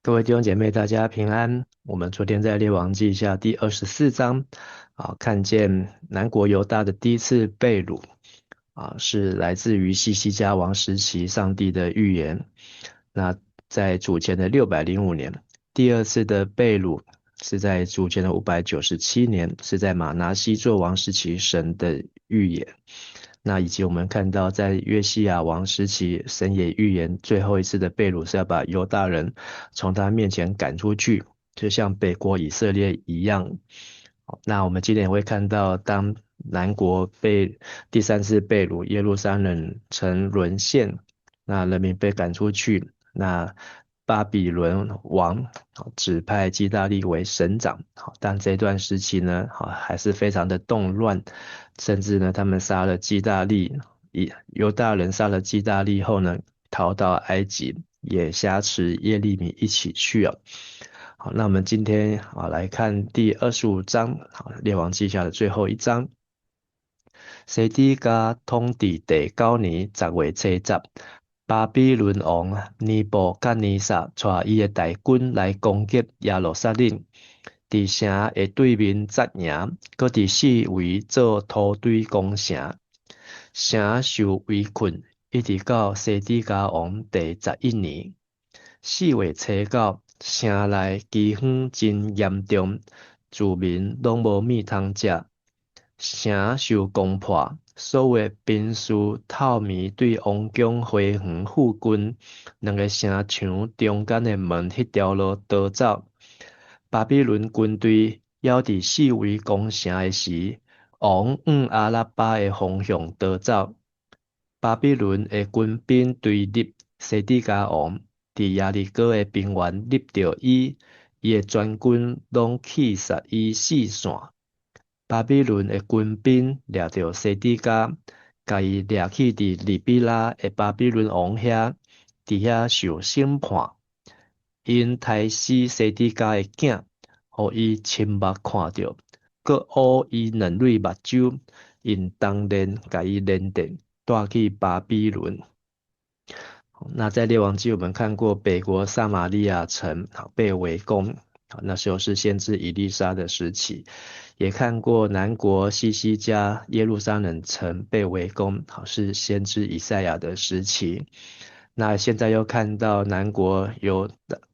各位弟兄姐妹，大家平安。我们昨天在列王记下第24章看见南国犹大的第一次被掳是来自于西西家王时期上帝的预言。那在主前的605年，第二次的被掳是在主前的597年，是在马拿西作王时期神的预言。那以及我们看到，在约西亚王时期，神也预言最后一次的被掳是要把犹大人从他面前赶出去，就像北国以色列一样。那我们今天也会看到，当南国被第三次被掳，耶路撒冷城沦陷，那人民被赶出去，那巴比伦王指派基大利为省长，但这段时期呢，还是非常的动乱，甚至呢，他们杀了基大利，犹大人杀了基大利后呢，逃到埃及，也挟持耶利米一起去了。好，那我们今天来看第25章，列王记下的最后一章。西底家统治第9年10月初10，巴比伦王尼布甲尼撒带伊的大军来攻击耶路撒冷，伫城的对面扎营，搁伫四围做土堆攻城，城受围困，一直到西底家王第11年4月初9，城内饥荒真严重，住民拢无米通食。城受攻破，所有兵士透明对王宫花园附近两个城墙中间的门迄条路逃走。巴比伦军队要伫四围攻城的时，王往阿拉巴的方向逃走。巴比伦的军兵对立西底家王，伫耶利哥的平原立着伊的全军拢气杀伊四散。巴比伦的军兵掠着西底家，甲伊掠去伫利比拉的巴比伦王遐，伫遐受审判。因杀死西底家的囝，互伊亲目看着，搁挖伊两蕊目睭，因当链甲伊连电，带去巴比伦。那在列王记我们看过北国撒玛利亚城被围攻，那时候是先知以利沙的时期，也看过南国西西家耶路撒冷城被围攻，是先知以赛亚的时期。那现在又看到南国犹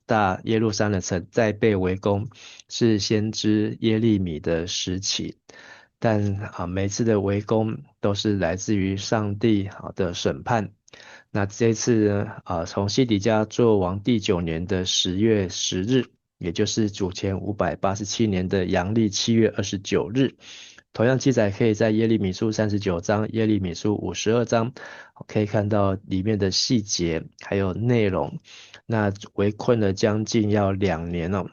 大耶路撒冷城再被围攻，是先知耶利米的时期。但每次的围攻都是来自于上帝的审判。那这一次呢，从西底家做王第9年的10月10日，也就是主前587年的阳历7月29日，同样记载可以在耶利米书39章、耶利米书52章，可以看到里面的细节还有内容。那围困了将近要2年哦，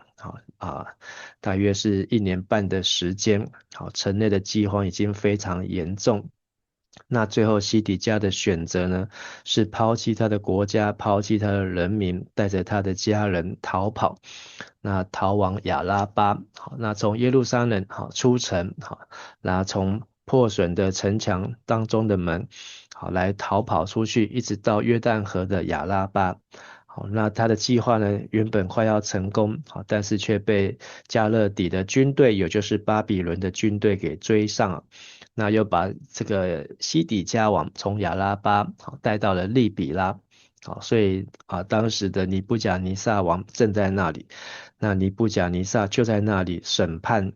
大约是1年半的时间，城内的饥荒已经非常严重。那最后西底家的选择呢，是抛弃他的国家，抛弃他的人民，带着他的家人逃跑，那逃往亚拉巴。好，那从耶路撒冷出城，那从破损的城墙当中的门，来逃跑出去，一直到约旦河的亚拉巴。好，那他的计划呢，原本快要成功，但是却被加勒底的军队，也就是巴比伦的军队给追上了。那又把这个西底家王从亚拉巴带到了利比拉，所以当时的尼布甲尼撒王正在那里，那尼布甲尼撒就在那里审判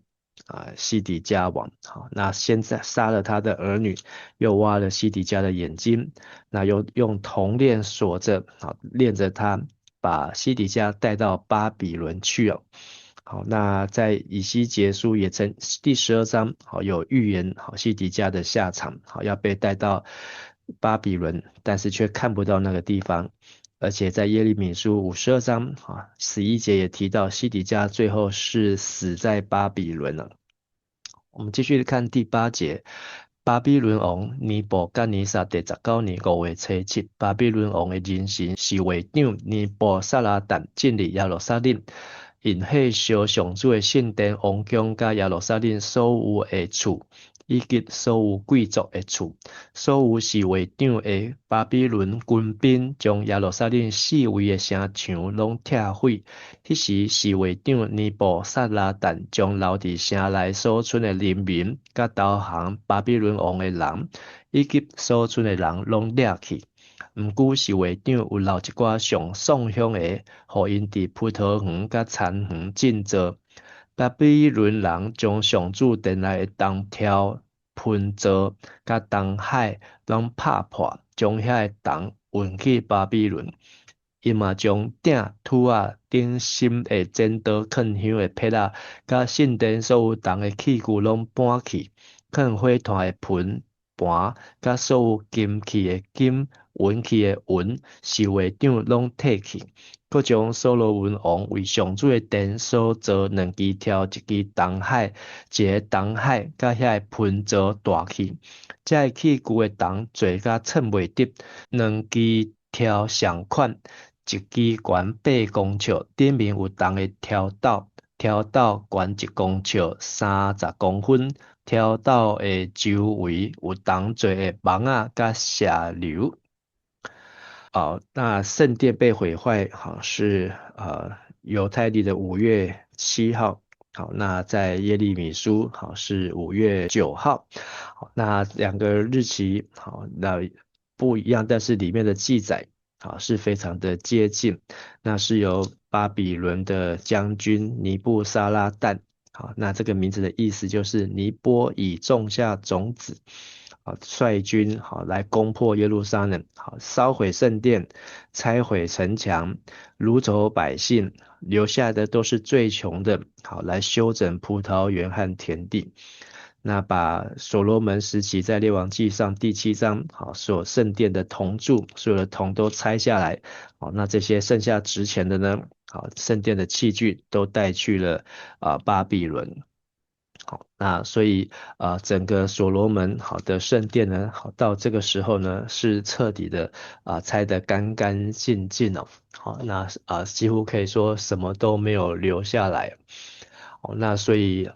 西底家王，那现在杀了他的儿女，又挖了西底家的眼睛，那又用铜链锁着，链着他，把西底家带到巴比伦去了。好，那在以西结书也曾第12章，有预言西底家的下场，要被带到巴比伦，但是却看不到那个地方。而且在耶利米书52章11节也提到西底家最后是死在巴比伦了。我们继续看第8节，巴比伦王尼布甲尼撒第19年5月初7，巴比伦王的人神是会长尼布撒拉旦进入耶路撒冷，引火烧上主的圣殿、王宫甲耶路撒冷所有的厝，以及所有贵族的厝。所有侍卫长的巴比伦军兵将耶路撒冷四围的城墙拢拆毁。迄时侍卫长尼布撒拉旦将留伫城内所存的人民，甲投降巴比伦王的人，以及所存的人拢掠去。毋过侍卫长有留一寡上爽香的，互因伫葡萄园甲田园种植。巴比伦人将上主殿内的铜条、喷造甲东海拢拍破，将遐个铜运去巴比伦。伊嘛将鼎、土啊、顶心的剪刀、囥香的撇仔，甲圣殿所有铜的器具拢搬去，囥火炭的盆、盘，甲所有金器的金、银器的银，侍卫长拢摕去。佮将所罗门王为上主的殿所造2支条，1支东海，一个东海，甲遐个喷造大器。这器具的铜做甲称袂得，2支条上款，一支悬8公尺，顶面有铜的条斗，条斗悬1公尺30公分，条斗的周围有铜做的网仔甲射流。那圣殿被毁坏，是犹太历的5月7号。好，那在耶利米书是5月9号。好，那2个日期那不一样，但是里面的记载是非常的接近。那是由巴比伦的将军尼布撒拉旦。好，那这个名字的意思就是尼波已种下种子。率军来攻破耶路撒冷，烧毁圣殿，拆毁城墙，掳走百姓，留下的都是最穷的，来修整葡萄园和田地。那把所罗门时期在列王纪上第7章，所有圣殿的铜柱，所有的铜都拆下来，那这些剩下值钱的呢，圣殿的器具都带去了巴比伦。好，那所以整个所罗门的圣殿呢，到这个时候呢，是彻底的拆得干干净净哦。好，那几乎可以说什么都没有留下来。那所以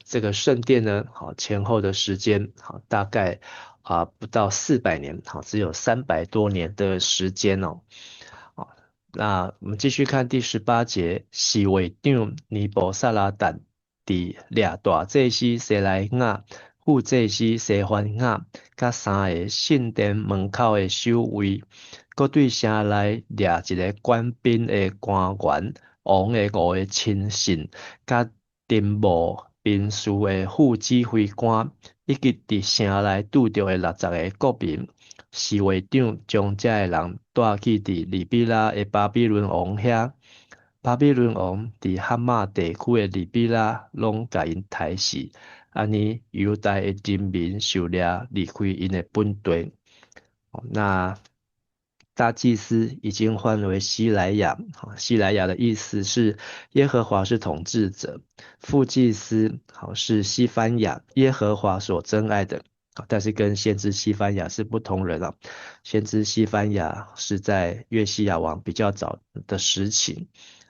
这个圣殿呢，前后的时间大概不到400年，只有300多年的时间哦。那我们继续看第18节，侍卫长尼布撒拉旦伫掠大祭司西莱亚、副祭司西番雅，甲3个圣殿门口的守卫，佮对城内掠一个官兵的官员、王的5个亲信，甲丁务兵士的副指挥官，以及伫城内拄着的60个国民。侍卫长将这个人带去伫利比拉的巴比伦王遐。巴比伦王伫哈马地区的利比拉拢甲因杀死，安尼犹大的人民受掠离开因的本地。那大祭司已经换为西莱亚，西莱亚的意思是耶和华是统治者，副祭司是西番雅，耶和华所珍爱的。但是跟先知西番雅是不同人了。先知西番雅是在约西亚王比较早的时期。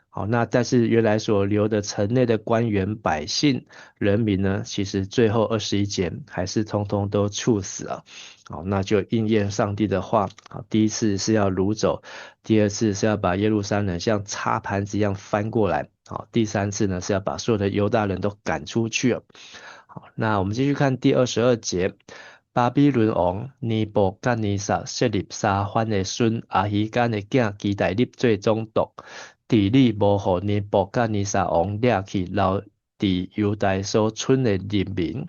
好，那但是原来所留的城内的官员、百姓、人民呢，其实最后21节还是通通都处死了。好，那就应验上帝的话。好，第一次是要掳走，第二次是要把耶路撒冷像擦盘子一样翻过来。好，第3次呢是要把所有的犹大人都赶出去了。好，那我们继续看第22节，巴比伦王尼布甲尼撒设立沙番的孙阿希干的囝基大利做总督。治理无互尼布甲尼撒王掠去留伫犹大所存的人民，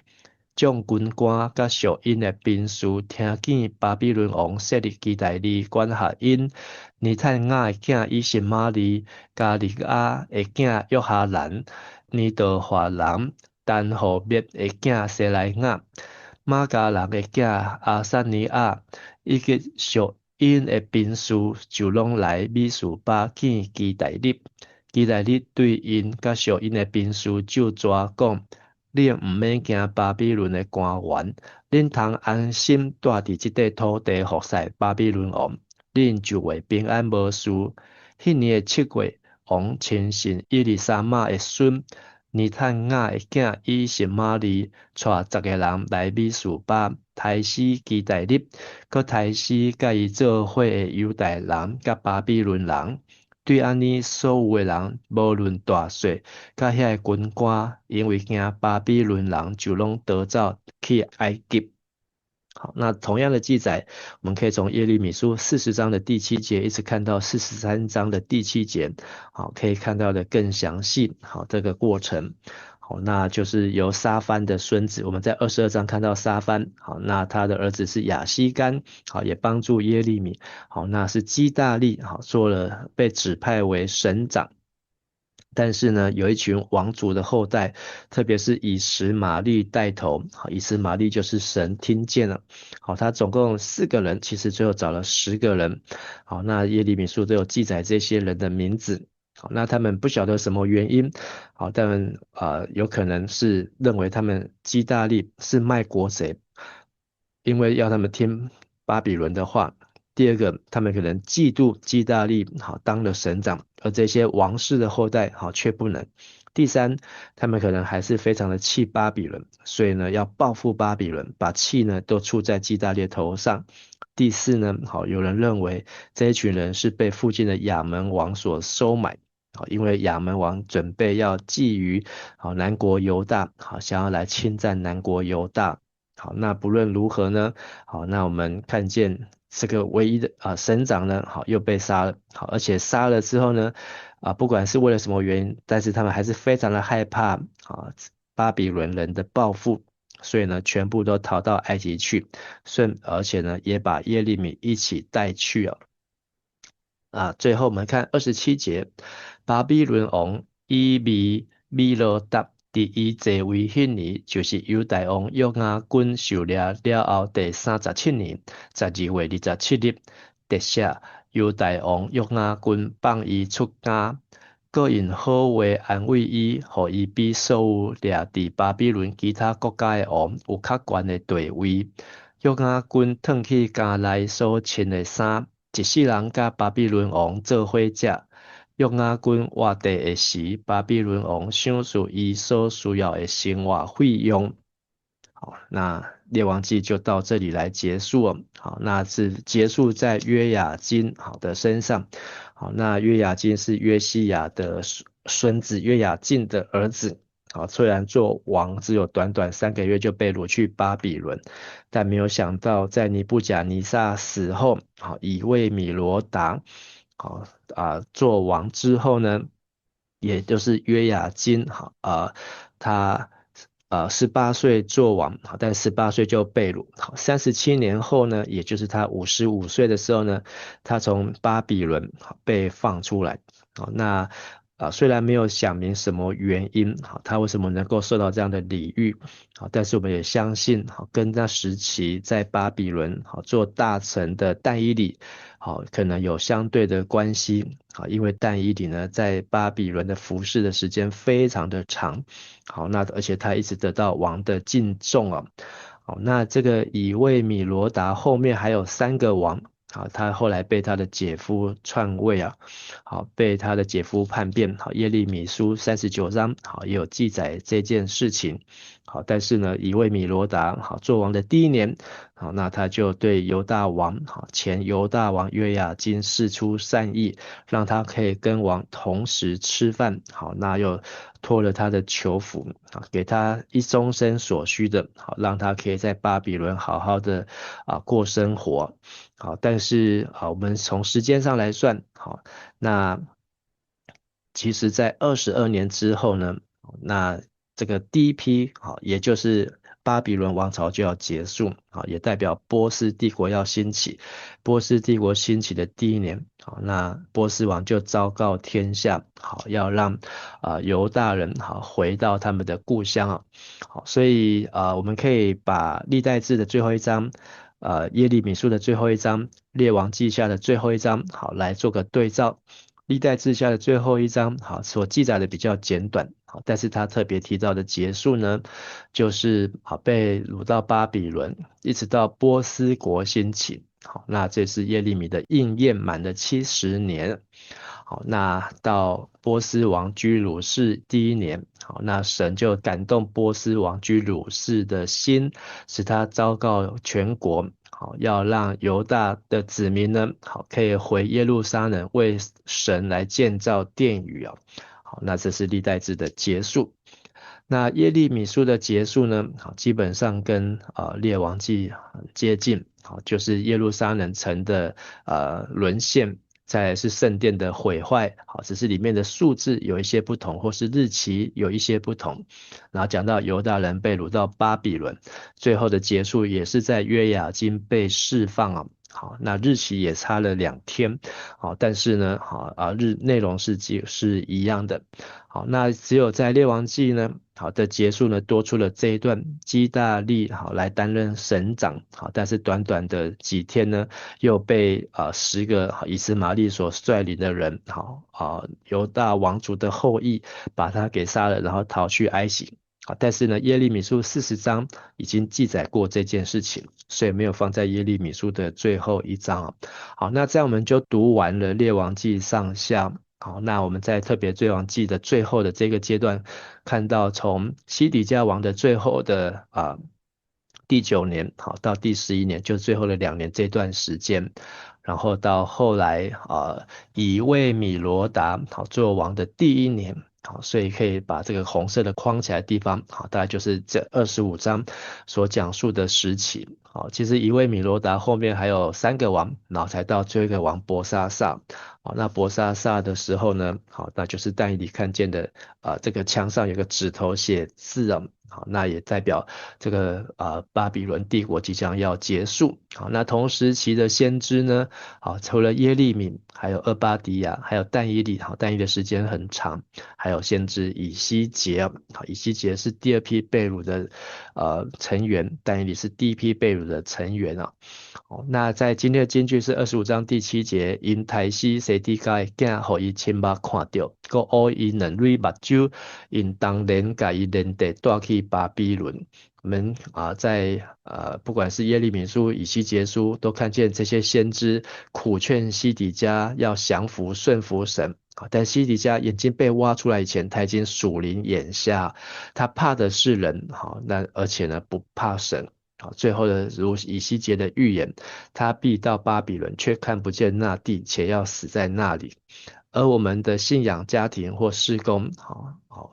将军官甲属因的兵士听见巴比伦王设立基大利管辖因，尼探雅的囝以实玛利、加利亚的囝约哈兰、尼德华人、丹后灭的囝西莱雅、马加人的囝阿萨尼亚，以及属因的兵士就拢来米苏巴见基大利。基大利对因甲属因的兵士就抓讲：你毋免惊巴比伦的官员，恁通安心住伫即块土地服侍巴比伦王，恁就会平安无事。迄年的7月，王亲信伊丽莎玛的孙尼探雅的囝以实玛利带10个人来米斯巴，杀死基大利，佮杀死甲伊做伙的犹太人甲巴比伦人。对安尼所有的人，无论大小，甲遐个军官，因为惊巴比伦人，就拢逃走去埃及。好，那同样的记载，我们可以从耶利米书40章的第7节一直看到43章的第7节，好，可以看到的更详细。好，这个过程，好，那就是由撒番的孙子，我们在22章看到撒番，好，那他的儿子是亚西干，好，也帮助耶利米，好，那是基大利，好，做了被指派为省长。但是呢，有一群王族的后代，特别是以实玛利带头，好，以实玛利就是神听见了，好，他总共4个人，其实最后找了10个人，好，那耶利米书都有记载这些人的名字，好，那他们不晓得什么原因，好，但有可能是认为他们基大利是卖国贼，因为要他们听巴比伦的话。第二个，他们可能嫉妒基大利好当了省长，而这些王室的后代好却不能。第三，他们可能还是非常的气巴比伦，所以呢要报复巴比伦，把气呢都出在基大利头上。第四呢，好，有人认为这一群人是被附近的亚门王所收买，好，因为亚门王准备要觊觎好南国犹大，好，想要来侵占南国犹大。好，那不论如何呢，好，那我们看见这个唯一的省长呢，好又被杀了，好，而且杀了之后呢，不管是为了什么原因，但是他们还是非常的害怕巴比伦人的报复，所以呢，全部都逃到埃及去，而且呢，也把耶利米一起带去了。最后我们看27节，巴比伦王以米罗达第一座位迄年，就是犹大王约雅君受掠了后第37年12月27日，特赦犹大王约雅君放伊出家，各用好话安慰伊，互伊比所有掠伫巴比伦其他国家的王有较悬的地位。约雅君褪去家内所穿的衫，一世人甲巴比伦王做伙食。约雅君活地的时，巴比伦王想出伊所需要的生活费用。好，那列王记就到这里来结束了。好，那是结束在约雅斤好的身上。好，那约雅斤是约西亚的孙子，约雅斤的儿子。好，虽然做王只有短短3个月就被掳去巴比伦，但没有想到在尼布甲尼撒死后，好，以位米罗达，好做王之后呢，也就是约雅斤，好他18岁做王，好，但18岁就被掳，好，37年后呢，也就是他55岁的时候呢，他从巴比伦被放出来，好，那虽然没有讲明什么原因，好，他为什么能够受到这样的礼遇，好，但是我们也相信，好，跟那时期在巴比伦好做大臣的但以理，好，可能有相对的关系，好，因为但以理呢，在巴比伦的服侍的时间非常的长，好，那而且他一直得到王的敬重啊，好，那这个以位米罗达后面还有3个王。好，他后来被他的姐夫篡位啊，好，被他的姐夫叛变，好，耶利米书39章，好，也有记载这件事情，好，但是呢，以位米罗达，好，做王的第1年，好，那他就对犹大王，好，前犹大王约雅斤示出善意，让他可以跟王同时吃饭，好，那又托了他的囚服，啊，给他一终身所需的，好，让他可以在巴比伦好好的过生活。好，但是我们从时间上来算，好，那其实在22年之后呢，那这个第一批，好，也就是巴比伦王朝就要结束，好，也代表波斯帝国要兴起。波斯帝国兴起的第1年，好，那波斯王就昭告天下，好，要让犹大人好回到他们的故乡啊，好，所以我们可以把历代志的最后一章。耶利米书的最后一章，列王记下的最后一章，好，来做个对照。历代志下的最后一章，好，所记载的比较简短，好，但是他特别提到的结束呢，就是被掳到巴比伦，一直到波斯国兴起，好，那这是耶利米的应验满了70年。好，那到波斯王居鲁士第1年，好，那神就感动波斯王居鲁士的心，使他昭告全国，好，要让犹大的子民呢，好，可以回耶路撒冷为神来建造殿宇啊。好，那这是历代志的结束。那耶利米书的结束呢，好，基本上跟列王记很接近，好，就是耶路撒冷城的沦陷，再来是圣殿的毁坏，好，只是里面的数字有一些不同，或是日期有一些不同。然后讲到犹大人被掳到巴比伦，最后的结束也是在约雅斤被释放啊。好，那日期也差了2天，好，但是呢，好内容是一样的。好，那只有在列王记呢，好的结束呢，多出了这一段基大利好来担任省长，好，但是短短的几天呢，又被10个以斯玛利所率领的人，好犹大王族的后裔把他给杀了，然后逃去埃及。好，但是呢，耶利米书40章已经记载过这件事情，所以没有放在耶利米书的最后一章啊。好，那这样我们就读完了列王记上下。好，那我们在特别列王记的最后的这个阶段，看到从西底家王的最后的第9年，好，到第11年，就最后的2年这段时间，然后到后来以位米罗达好做王的第1年。好，所以可以把这个红色的框起来的地方，好，大概就是这25章所讲述的时期。好，其实一位米罗达后面还有3个王，然后才到最后一个王伯沙撒。好，那伯沙撒的时候呢，好，那就是但以理看见的这个墙上有个指头写字啊。好，那也代表这个巴比伦帝国即将要结束。好，那同时期的先知呢，好，除了耶利米，还有俄巴底亚，还有但以理，好，但以理的时间很长，还有先知以西结，好，以西结是第2批被掳的成员，但以理是第1批被掳的成员啊。哦，那在今天的金句是25章第7节，因台西西底家的囝，互伊亲目看到，佮乌伊两蕊目睭，因当年甲伊连地带去巴比伦。我们在不管是耶利米书、以西结书，都看见这些先知苦劝西底家要降服顺服神。但西底家眼睛被挖出来以前，他已经属灵眼瞎，他怕的是人，好，那而且呢不怕神。好，最后的如以西结的预言，他必到巴比伦，却看不见那地，且要死在那里。而我们的信仰、家庭或事工，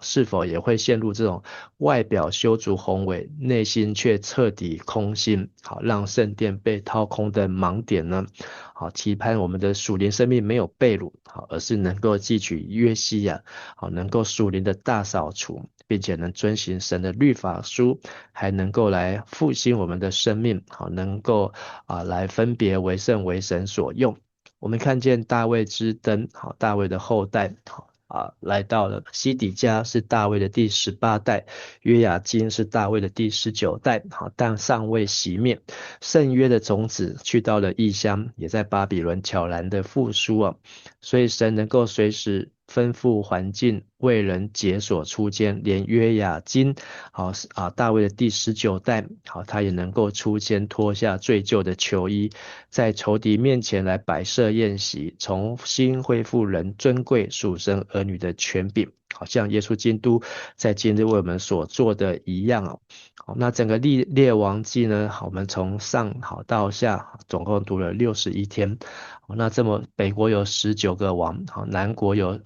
是否也会陷入这种外表修筑宏伟，内心却彻底空心，好，让圣殿被掏空的盲点呢？好，期盼我们的属灵生命没有被掳，好，而是能够汲取约西亚，好，能够属灵的大扫除，并且能遵行神的律法书，还能够来复兴我们的生命，好，能够来分别为圣为神所用。我们看见大卫之灯，好，大卫的后代，好来到了西底家是大卫的第18代，约雅斤是大卫的第19代，好，但尚未熄灭。圣约的种子去到了异乡，也在巴比伦悄然的复苏啊。所以神能够随时吩咐环境，为人解锁出监，连约雅斤，好大卫的第19代，好，他也能够出监，脱下罪疚的囚衣，在仇敌面前来摆设宴席，重新恢复人尊贵属神儿女的权柄，好像耶稣基督在今日为我们所做的一样哦。好，那整个列王记呢，好，我们从上好到下，总共读了61天。好，那这么北国有19个王，好，南国有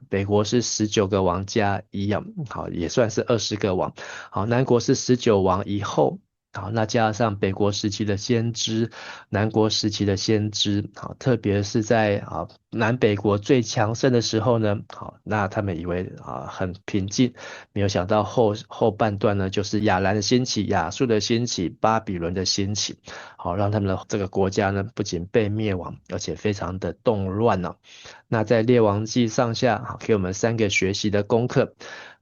北国是19个王加一样，好，也算是20个王。好，南国是19王以后。好，那加上北国时期的先知，南国时期的先知，好，特别是在南北国最强盛的时候呢，好，那他们以为很平静，没有想到后半段呢，就是亚兰的兴起、亚述的兴起、巴比伦的兴起，好，让他们的这个国家呢不仅被灭亡，而且非常的动乱呢。那在列王记上下，好，给我们3个学习的功课。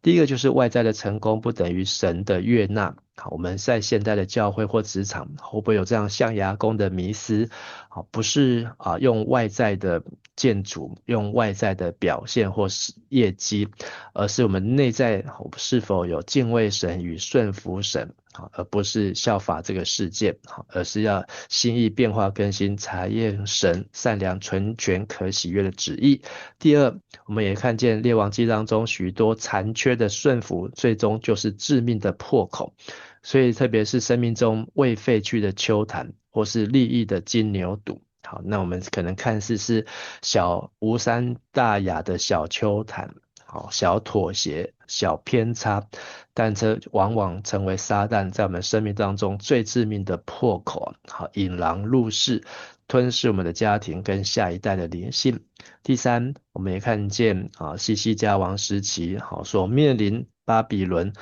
第一个就是外在的成功不等于神的悦纳。好，我们在现代的教会或职场，会不会有这样象牙宫的迷思？好，不是用外在的建筑、用外在的表现或是业绩，而是我们内在是否有敬畏神与顺服神，好，而不是效法这个世界，好，而是要心意变化更新，查验神善良、纯全、可喜悦的旨意。第二，我们也看见列王纪当中许多残缺的顺服，最终就是致命的破口。所以特别是生命中未废去的丘坛，或是利益的金牛犊。好，那我们可能看似是小无伤大雅的小丘坛，好，小妥协、小偏差，但这往往成为撒旦在我们生命当中最致命的破口，好，引狼入室，吞噬我们的家庭跟下一代的灵性。第三，我们也看见西西家王时期所面临巴比伦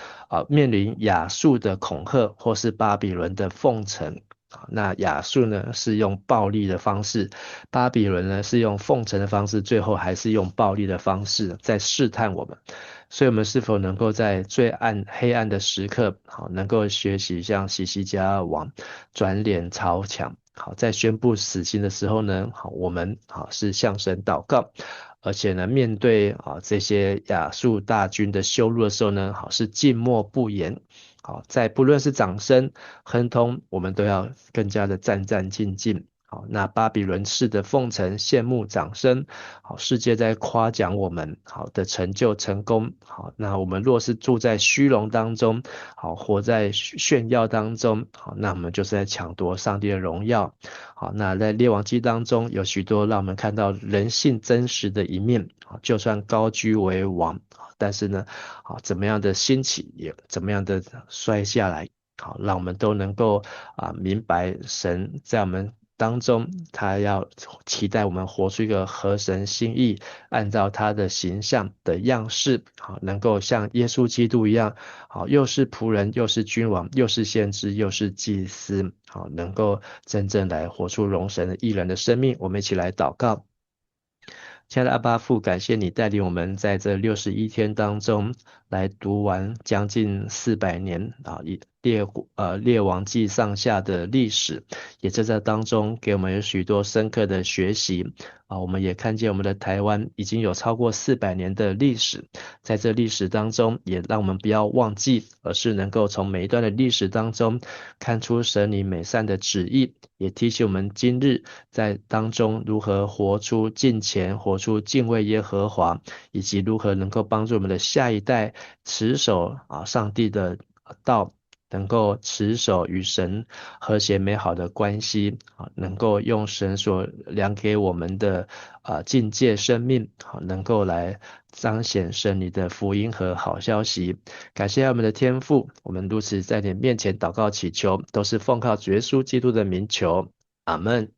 面临亚述的恐吓，或是巴比伦的奉承。那亚述呢是用暴力的方式，巴比伦呢是用奉承的方式，最后还是用暴力的方式在试探我们。所以，我们是否能够在最黑暗的时刻，能够学习像西西家王转脸朝墙。好，在宣布死刑的时候呢，我们是向神祷告，而且呢，面对这些亚述大军的羞辱的时候呢，是静默不言。好，在不论是掌声、亨通，我们都要更加的战战兢兢。好，那巴比伦式的奉承、羡慕、掌声，好，世界在夸奖我们好的成就、成功。好，那我们若是住在虚荣当中，好，活在炫耀当中，好，那我们就是在抢夺上帝的荣耀。好，那在列王纪当中有许多让我们看到人性真实的一面。就算高居为王，但是呢，怎么样的兴起，也怎么样的摔下来。好，让我们都能够明白神在我们当中，他要期待我们活出一个合神心意，按照他的形象的样式，好，能够像耶稣基督一样，好，又是仆人，又是君王，又是先知，又是祭司，好，能够真正来活出荣神的义人的生命。我们一起来祷告。亲爱的阿爸父，感谢你带领我们在这61天当中来读完将近400年列王纪上下的历史，也在这当中给我们有许多深刻的学习。我们也看见我们的台湾已经有超过400年的历史，在这历史当中，也让我们不要忘记，而是能够从每一段的历史当中看出神你美善的旨意，也提醒我们今日在当中如何活出敬虔，活出敬畏耶和华，以及如何能够帮助我们的下一代持守上帝的道，能够持守与神和谐美好的关系，能够用神所量给我们的境界生命，能够来彰显神你的福音和好消息。感谢我们的天父，我们如此在你面前祷告祈求，都是奉靠主耶稣基督的名求，阿们。